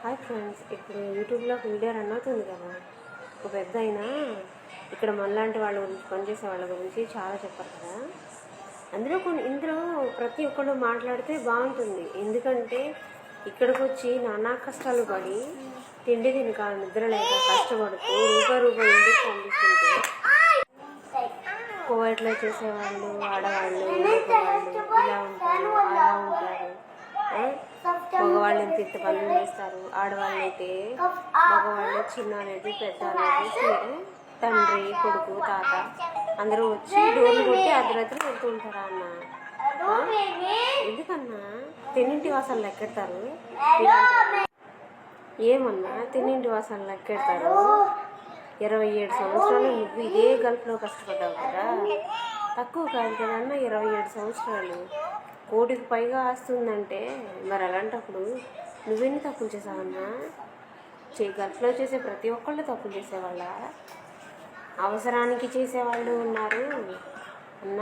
Hi friends, ఇప్పుడు యూట్యూబ్లో ఒక వీడియో రన్ అవుతుంది కదా. ఒక పెద్ద అయినా ఇక్కడ మనలాంటి వాళ్ళ గురించి, పనిచేసే వాళ్ళ గురించి చాలా చెప్పారు కదా. ఇందులో ప్రతి ఒక్కళ్ళు మాట్లాడితే బాగుంటుంది. ఎందుకంటే ఇక్కడికి వచ్చి నానా కష్టాలు పడి తిండి తినక నిద్ర లేక కష్టపడుతూ రూపాయి ఇంటికి పంపిస్తుంటే కోవైట్లో చేసేవాళ్ళు, ఆడవాళ్ళు, మగవాళ్ళు ఇలా ఉంటారు, అలా ఉంటారు. మగవాళ్ళు ఎంత ఇంత పనులు చేస్తారు, ఆడవాళ్ళు అయితే మగవాళ్ళు చిన్నది పెద్దది తండ్రి కొడుకు తాత అందరూ వచ్చి డోర్లు కొట్టి అర్ధరాత్రి వెళ్తూ ఉంటారా అన్న. ఎందుకన్నా తిన్నింటి వాసనలు లెక్కెడతారు, ఏమన్నా తిన్నింటి వాసనలు లెక్కెడతారు. 27 సంవత్సరాలు నువ్వు ఇదే గల్ఫ్లో కష్టపడ్డావు కదా, తక్కువ కాదు కదన్న. 27 సంవత్సరాలు, 1 కోటికి పైగా వస్తుందంటే మరి అలాంటప్పుడు నువ్వెన్ని తప్పులు చేసావన్నా? గల్ఫ్లో చేసే ప్రతి ఒక్కళ్ళు తప్పులు చేసేవాళ్ళ, అవసరానికి చేసేవాళ్ళు ఉన్నారు అన్న.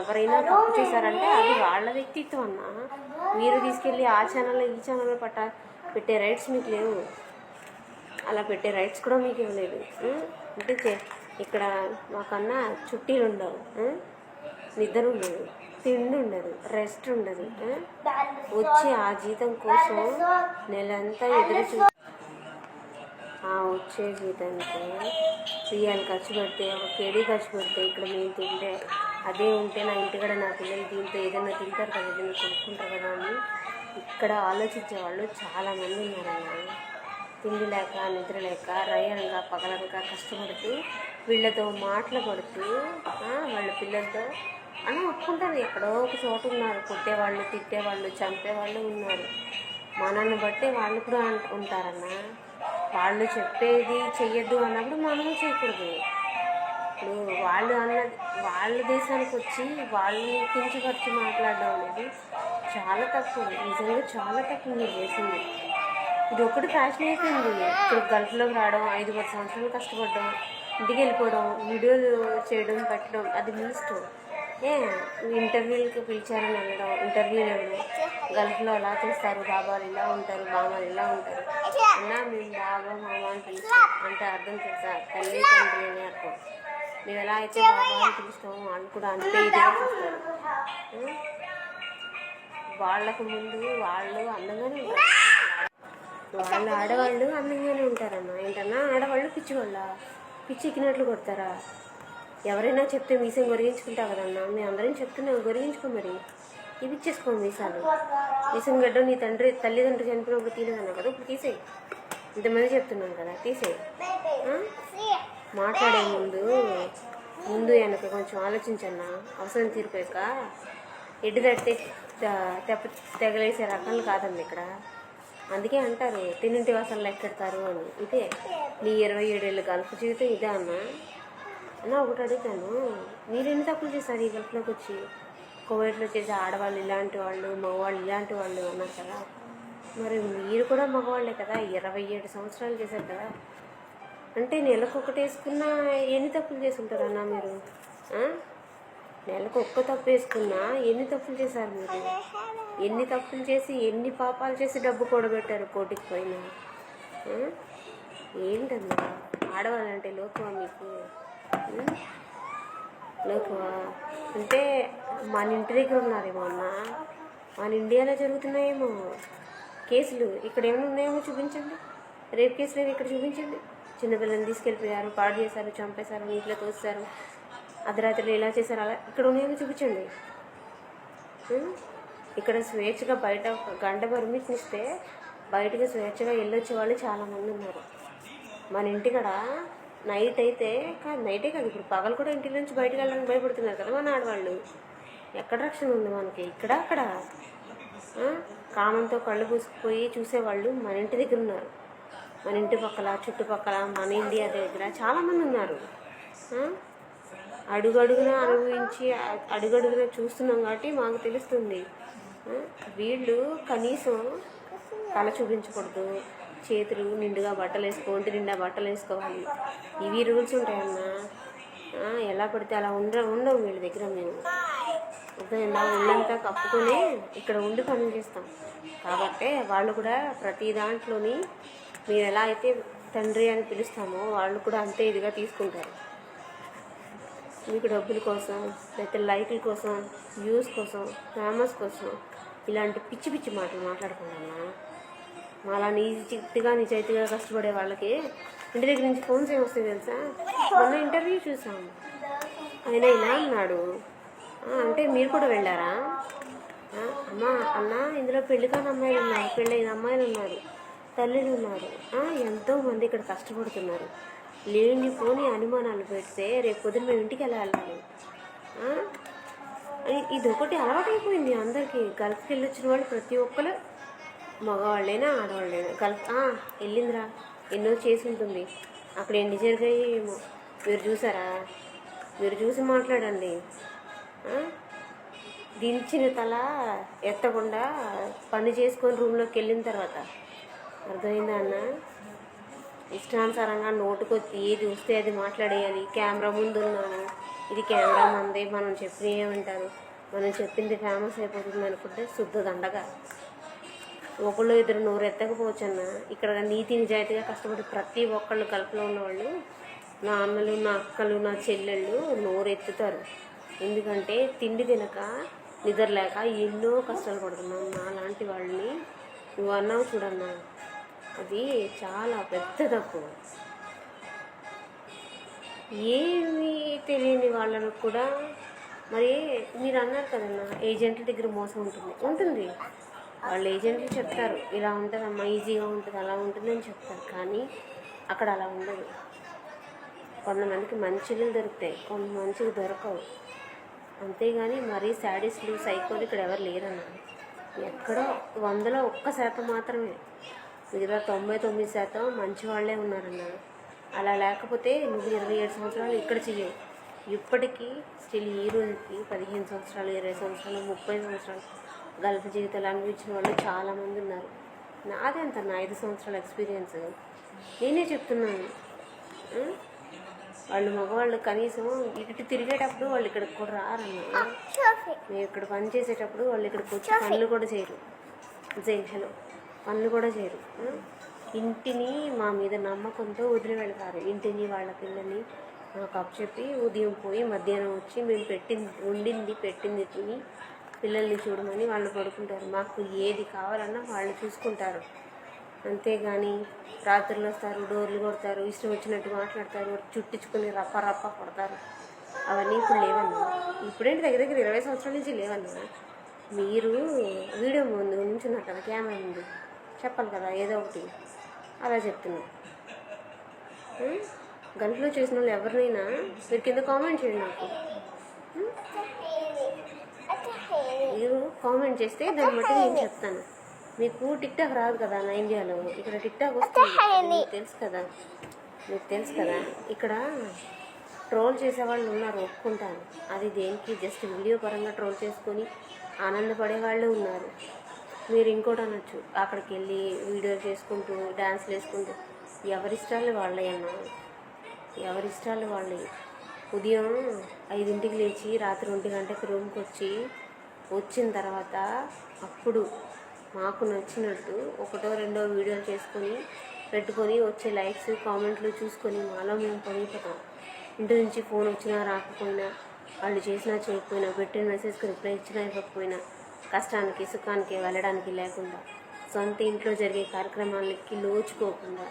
ఎవరైనా తప్పు చేశారంటే అది వాళ్ళ వ్యక్తిత్వం అన్న. మీరు తీసుకెళ్ళి ఆ ఛానల్లో ఈ ఛానల్లో పెట్టే రైట్స్ మీకు లేవు. అలా పెట్టే రైట్స్ కూడా మీకు ఇవ్వలేదు. అంటే ఇక్కడ మాకన్నా చుట్టీలు ఉండవు, నిద్ర ఉండదు, తిండి ఉండదు, రెస్ట్ ఉండదు. వచ్చి ఆ జీతం కోసం నెలంతా ఎదురు వచ్చే జీతానికి రియాలు ఖర్చు పెడితే, ఒక కేడీ ఖర్చు పెడితే ఇక్కడ మేము తింటే అదే ఉంటే నా ఇంటికాడ నా పిల్లలు దీంతో ఏదైనా తింటారు కదా, ఏదైనా కొనుక్కుంటారు కదా అని ఇక్కడ ఆలోచించే వాళ్ళు చాలామంది ఉన్నారన్న. తిండి లేక నిద్ర లేక రయ్యంగా పగలనక కష్టపడుతూ వీళ్ళతో మాటలు పడుతూ వాళ్ళ పిల్లలతో అని ఒప్పుకుంటారు. ఎక్కడో ఒక చోట ఉన్నారు కొట్టేవాళ్ళు, తిట్టేవాళ్ళు, చంపేవాళ్ళు ఉన్నారు. మనల్ని బట్టి వాళ్ళు కూడా ఉంటారన్న. వాళ్ళు చెప్పేది చెయ్యొద్దు అన్నప్పుడు మనము చేయకూడదు. ఇప్పుడు వాళ్ళ దేశానికి వచ్చి వాళ్ళని కించపరిచి మాట్లాడడం అనేది చాలా తక్కువ, నిజంగా చాలా తక్కువ మీరు చేసింది. ఇది ఒకటి ఫ్యాషన్ అయిపోయింది. ఇప్పుడు గల్ఫ్లోకి రావడం, 5-10 సంవత్సరాలు కష్టపడడం, ఇంటికి వెళ్ళిపోవడం, వీడియోలు చేయడం, పెట్టడం అది మీ ఇష్టం. ఇంటర్వ్యూలకి పిలిచారని వెళ్ళడం, ఇంటర్వ్యూలు వెళ్ళడం. గల్ఫ్లో అలా చేస్తారు, బాబాలు ఇలా ఉంటారు, మామలు ఇలా ఉంటారు అన్న. మేము బాబా మామ అని పిలుస్తాం అంటే అర్థం తెలుసా? తల్లి తండ్రి అని అర్థం. మేము ఎలా అయితే బాబా అని పిలుస్తామో వాళ్ళు కూడా అంతే ఇదే చూస్తారు. వాళ్ళకు ముందు వాళ్ళు అందంగానే ఉంటారు, వాళ్ళ ఆడవాళ్ళు అందంగానే ఉంటారన్న. ఏంటన్నా ఆడవాళ్ళు పిచ్చి ఎక్కినట్లు కొడతారా? ఎవరైనా చెప్తే మీసం గొరిగించుకుంటావు కదన్నా. మేము అందరం చెప్తున్నాం, గొరిగించుకో, మరి ఇవిచ్చేసుకో మీసాలు. మీసం గడ్డ నీ తల్లిదండ్రులు చనిపోయినప్పుడు తీయలేదన్నా కదా, ఇప్పుడు తీసేయి. ఇంతమంది చెప్తున్నాం కదా, తీసేయి. మాట్లాడే ముందు వెనక కొంచెం ఆలోచించన్నా. అవసరం తీరిపోయాక ఎడ్డు తట్టే తెగలేసే రకాలు కాదండి ఇక్కడ. అందుకే అంటారు తిన్నింటి వాసనలు ఎక్కెడతారు అని. ఇదే నీ 27 ఏళ్ళ గల్ఫ్ జీవితం ఇదే అన్నా. ఒకటి అడుగుతాను, మీరు ఎన్ని తప్పులు చేశారు ఈ గల్ఫ్లోకి వచ్చి? కోవైట్లో చేసే ఆడవాళ్ళు ఇలాంటి వాళ్ళు, మగవాళ్ళు ఇలాంటి వాళ్ళు అన్నారు కదా. మరి మీరు కూడా మగవాళ్ళే కదా, 27 సంవత్సరాలు చేశారు కదా. అంటే నెలకు ఒకటి వేసుకున్నా ఎన్ని తప్పులు చేసి ఉంటారన్నా మీరు? నెలకు ఒక్క తప్పు వేసుకున్నా ఎన్ని తప్పులు చేశారు మీరు? ఎన్ని తప్పులు చేసి, ఎన్ని పాపాలు చేసి డబ్బు కూడబెట్టారు 1 కోటికి పైన. ఏంటన్నా ఆడవాళ్ళంటే లోకువా మీకు? లోకువా అంటే మన ఇంటి దగ్గర ఉన్నారేమో అన్న, మన ఇండియాలో జరుగుతున్నాయేమో కేసులు. ఇక్కడ ఏమైనా ఉన్నాయేమో చూపించండి. రేపు కేసులు ఇక్కడ చూపించండి. చిన్నపిల్లల్ని తీసుకెళ్ళిపోయారు, పాడు చేశారు, చంపేశారు, నీటిలో తోస్తారు, అర్ధరాత్రులు ఇలా చేశారు, అలా ఇక్కడ ఉన్నాయేమో చూపించండి. ఇక్కడ స్వేచ్ఛగా బయట గంట పర్మిషన్ ఇస్తే బయటకు స్వేచ్ఛగా వెళ్ళొచ్చే వాళ్ళు చాలామంది ఉన్నారు. మన ఇంటికాడ నైట్ అయితే నైటే కాదు, ఇప్పుడు పగలు కూడా ఇంటి నుంచి బయటకు వెళ్ళడానికి భయపడుతున్నారు కదా మన ఆడవాళ్ళు. ఎక్కడ రక్షణ ఉంది మనకి? ఇక్కడ అక్కడ కామంతో కళ్ళు పూసుకుపోయి చూసేవాళ్ళు మన ఇంటి దగ్గర ఉన్నారు. మన ఇంటి పక్కల, చుట్టుపక్కల, మన ఇండియా దగ్గర చాలామంది ఉన్నారు. అడుగడుగున అనుభవించి అడుగడుగున చూస్తున్నాం కాబట్టి మాకు తెలుస్తుంది. వీళ్ళు కనీసం తల చూపించకూడదు, చేతులు నిండుగా బట్టలు వేసుకో, ఒంటి నిండా బట్టలు వేసుకోవాలి. ఇవి రూల్స్ ఉంటాయన్నా. ఎలా పడితే అలా ఉండవు వీళ్ళ దగ్గర. మేము ఒళ్ళంతా కప్పుకొని ఇక్కడ ఉండి పనులు చేస్తాం. కాబట్టి వాళ్ళు కూడా ప్రతి దాంట్లోని మీరు ఎలా అయితే తండ్రి అని పిలుస్తామో వాళ్ళు కూడా అంతే ఇదిగా తీసుకుంటారు. మీకు డబ్బుల కోసం, లేకపోతే లైక్ల కోసం, వ్యూస్ కోసం, ఫేమస్ కోసం ఇలాంటి పిచ్చి పిచ్చి మాటలు మాట్లాడుకుంటున్నా. అలా నిజాయితీగా కష్టపడే వాళ్ళకి ఇంటి దగ్గర నుంచి ఫోన్స్ ఏమొస్తాయి తెలుసా? మొన్న ఇంటర్వ్యూ చూసాం, ఆయన ఇలా అన్నాడు, అంటే మీరు కూడా వెళ్ళారా? అమ్మా అన్న, ఇందులో పెళ్లి కాని అమ్మాయిలు ఉన్నారు, పెళ్ళైన అమ్మాయిలు ఉన్నారు, తల్లిలు ఉన్నారు, ఎంతోమంది ఇక్కడ కష్టపడుతున్నారు. లేనిపోని అనుమానాలు పెడితే రేపు పొద్దున్న మేము ఇంటికి ఎలా వెళ్ళాలి? ఇది ఒకటి అలవాటైపోయింది అందరికీ. గల్ఫ్కి వెళ్ళొచ్చిన వాళ్ళు ప్రతి ఒక్కరు, మగవాళ్ళైనా ఆడవాళ్ళైనా, గల్ఫ్ వెళ్ళిందిరా, ఎన్నో చేసి ఉంటుంది, అక్కడ ఎన్ని జరిగాయి ఏమో మీరు చూసారా? మీరు చూసి మాట్లాడండి. దించిన తల ఎత్తకుండా పని చేసుకొని రూమ్లోకి వెళ్ళిన తర్వాత అర్థమైందా అన్న? ఇష్టానుసారంగా నోటుకొచ్చి ఏది వస్తే అది మాట్లాడేయాలి. కెమెరా ముందు ఉన్నాము, ఇది కెమెరా మందే, మనం చెప్పిన ఏమంటారు, మనం చెప్పింది ఫేమస్ అయిపోతుంది అనుకుంటే శుద్ధ దండగా. ఒకళ్ళు ఇద్దరు నోరు ఎత్తకపోవచ్చు అన్న. ఇక్కడ నీతి నిజాయితీగా కష్టపడి ప్రతి ఒక్కళ్ళు కలుపులో ఉన్నవాళ్ళు, నా అన్నలు, నా అక్కలు, నా చెల్లెళ్ళు నోరు ఎత్తుతారు. ఎందుకంటే తిండి తినక, నిద్ర లేక ఎన్నో కష్టాలు పడుతున్నాం. నాలాంటి వాళ్ళని నువ్వు అన్నావు చూడన్నా, అది చాలా పెద్ద తప్పు. ఏమీ తెలియని వాళ్ళను కూడా, మరి మీరు అన్నారు కదన్నా ఏజెంట్ల దగ్గర మోసం ఉంటుంది. వాళ్ళు ఏజెంట్లు చెప్తారు ఇలా ఉంటుంది అమ్మా, ఈజీగా ఉంటుంది, అలా ఉంటుంది అని చెప్తారు. కానీ అక్కడ అలా ఉండదు. కొంతమందికి మంచిలు దొరుకుతాయి, కొంత మంచిగా దొరకవు. అంతేగాని మరీ శాడిస్టులు, సైకోలు ఇక్కడ ఎవరు లేరన్నా. ఎక్కడో 100లో 1% మాత్రమే, మిగతా 99% మంచి వాళ్ళే ఉన్నారన్నారు. అలా లేకపోతే నువ్వు 27 సంవత్సరాలు ఇక్కడ చెయ్యవు. ఇప్పటికీ స్టిల్ ఈ రోజుకి 15 సంవత్సరాలు, 20 సంవత్సరాలు, 30 సంవత్సరాలు గల్ఫ్ జీవితాలు అనుభవించిన వాళ్ళు చాలామంది ఉన్నారు. నాదే అంత 5 సంవత్సరాల ఎక్స్పీరియన్స్. నేనే చెప్తున్నాను. వాళ్ళు మగవాళ్ళు కనీసం ఇటు తిరిగేటప్పుడు వాళ్ళు ఇక్కడికి కూడా రారన్నా. మేము ఇక్కడ పని చేసేటప్పుడు వాళ్ళు ఇక్కడికి వచ్చి పనులు కూడా చేయరు. పనులు కూడా చేయరు. ఇంటిని మా మీద నమ్మకంతో వదిలి వెళ్తారు. ఇంటిని, వాళ్ళ పిల్లల్ని మాకు అప్పచెప్పి ఉదయం పోయి మధ్యాహ్నం వచ్చి మేము వండింది పెట్టింది తిని పిల్లల్ని చూడమని వాళ్ళు పడుకుంటారు. మాకు ఏది కావాలన్నా వాళ్ళు చూసుకుంటారు. అంతేగాని రాత్రులు వస్తారు, డోర్లు కొడతారు, ఇష్టం వచ్చినట్టు మాట్లాడతారు, చుట్టించుకుని రప్ప కొడతారు. అవన్నీ ఇప్పుడు లేవన్నా. ఇప్పుడేంటి దగ్గర 20 సంవత్సరాల నుంచి లేవన్నా. మీరు వీడియో ముందు నుంచున్నారు కదా, కెమెరా ముందు చెప్పాలి కదా ఏదో ఒకటి. అలా చెప్తున్నా. గంటలో చేసిన వాళ్ళు ఎవరినైనా మీరు కింద కామెంట్ చేయండి. నాకు మీరు కామెంట్ చేస్తే దాన్ని బట్టి నేను చెప్తాను. మీకు టిక్టాక్ రాదు కదా నా ఇండియాలో, ఇక్కడ టిక్టాక్ వస్తుంది, మీకు తెలుసు కదా. ఇక్కడ ట్రోల్ చేసేవాళ్ళు ఉన్నారు, ఒప్పుకుంటాను. అది దేనికి, జస్ట్ వీడియో పరంగా ట్రోల్ చేసుకొని ఆనందపడే వాళ్ళు ఉన్నారు. మీరు ఇంకోటి అనొచ్చు, అక్కడికి వెళ్ళి వీడియోలు చేసుకుంటూ డ్యాన్స్లు వేసుకుంటూ. ఎవరిష్టాలు వాళ్ళే అన్నా, ఎవరిష్టాలు వాళ్ళే. ఉదయం 5ంటికి లేచి రాత్రి 1 గంటకి రూమ్కి వచ్చిన తర్వాత అప్పుడు మాకు నచ్చినట్టు 1 2 వీడియోలు చేసుకొని పెట్టుకొని వచ్చే లైక్స్, కామెంట్లు చూసుకొని మాలో మేము పొంగిపోతాం. ఇంటి నుంచి ఫోన్ వచ్చినా రాకపోయినా, వాళ్ళు చేసినా చేయకపోయినా, పెట్టిన మెసేజ్కి రిప్లై ఇచ్చినా ఇవ్వకపోయినా, కష్టానికి సుఖానికి వెళ్ళడానికి లేకుండా, సొంత ఇంట్లో జరిగే కార్యక్రమాలకి లోచుకోకుండా,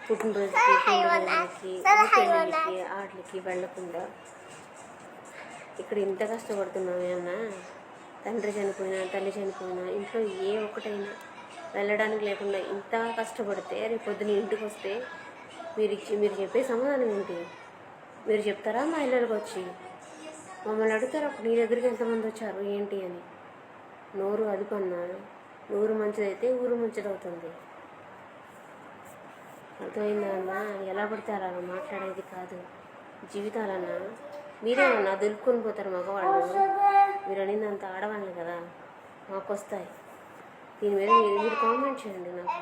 పుట్టినరోజుకి, పండుగలకి, పెళ్ళిళ్ళకి, ఆటలకి వెళ్ళకుండా ఇక్కడ ఇంత కష్టపడుతున్నామేమన్నా. తండ్రి చనిపోయినా, తల్లి చనిపోయినా, ఇంట్లో ఏ ఒక్కటైనా వెళ్ళడానికి లేకుండా ఇంత కష్టపడితే రేపు పొద్దున ఇంటికి వస్తే మీరు చెప్పే సమాధానం ఏంటి? మీరు చెప్తారా మా ఇళ్ళకి వచ్చి? మమ్మల్ని అడుగుతారు అప్పుడు నీ దగ్గరికి ఎంతమంది వచ్చారు ఏంటి అని. నోరు అదుపన్నా, నోరు మంచిదైతే ఊరు మంచిదవుతుంది. అర్థమైందా అన్న? ఎలా పడితే అలా మాట్లాడేది కాదు జీవితాలన్నా. మీరేమన్నా దులుపుకొని పోతారు మగవాళ్ళు. మీరు అనిందంత ఆడవాళ్ళు కదా, మాకు వస్తాయి. దీని మీద మీరు కామెంట్ చేయండి నాకు.